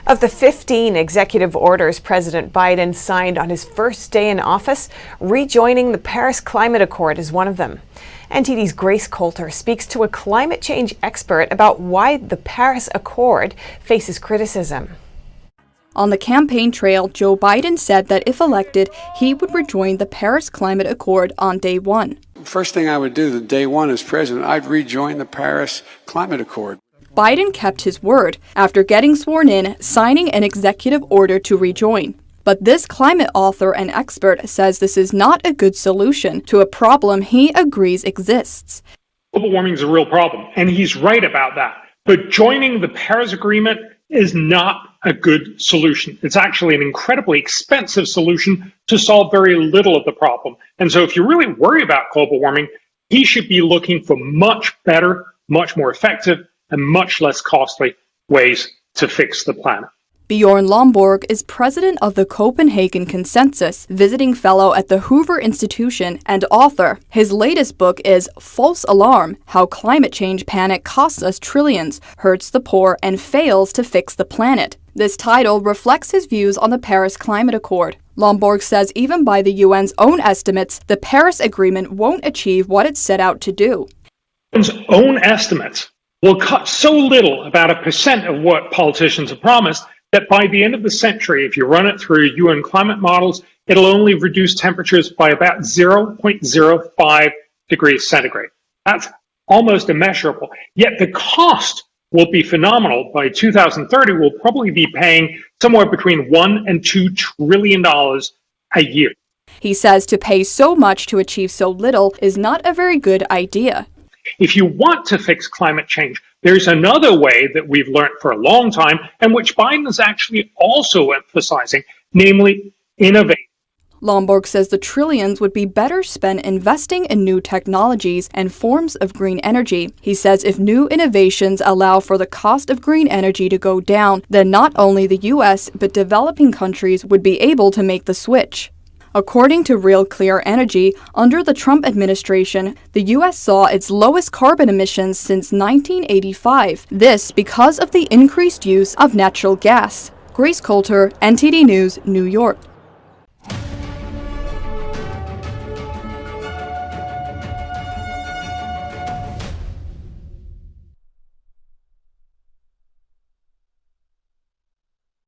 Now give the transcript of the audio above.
Of the 15 executive orders President Biden signed on his first day in office, rejoining the Paris Climate Accord is one of them. NTD's Cولter speaks to a climate change expert about why the Paris Accord faces criticism. On the campaign trail, Joe Biden said that if elected, he would rejoin the Paris Climate Accord on day one. First thing I would do the day one as president, I'd rejoin the Paris Climate Accord. Biden kept his word after getting sworn in, signing an executive order to rejoin. But this climate author and expert says this is not a good solution to a problem he agrees exists. Global warming is a real problem, and he's right about that. But joining the Paris Agreement is not a good solution. It's actually an incredibly expensive solution to solve very little of the problem. And so if you really worry about global warming, he should be looking for much better, much more effective, and much less costly ways to fix the planet. Bjorn Lomborg is president of the Copenhagen Consensus, visiting fellow at the Hoover Institution, and author. His latest book is False Alarm: How Climate Change Panic Costs Us Trillions, Hurts the Poor, and Fails to Fix the Planet. This title reflects his views on the Paris Climate Accord. Lomborg says even by the UN's own estimates, the Paris Agreement won't achieve what it set out to do. UN's own estimates will cut so little, about 1% of what politicians have promised, that by the end of the century, if you run it through UN climate models, it'll only reduce temperatures by about 0.05 degrees centigrade. That's almost immeasurable. Yet the cost will be phenomenal. By 2030, we'll probably be paying somewhere between $1 and $2 trillion a year. He says to pay so much to achieve so little is not a very good idea. If you want to fix climate change, there's another way that we've learned for a long time, and which Biden is actually also emphasizing, namely innovate. Lomborg says the trillions would be better spent investing in new technologies and forms of green energy. He says if new innovations allow for the cost of green energy to go down, then not only the U.S., but developing countries would be able to make the switch. According to Real Clear Energy, under the Trump administration, the U.S. saw its lowest carbon emissions since 1985. This because of the increased use of natural gas. Cولter, NTD News, New York.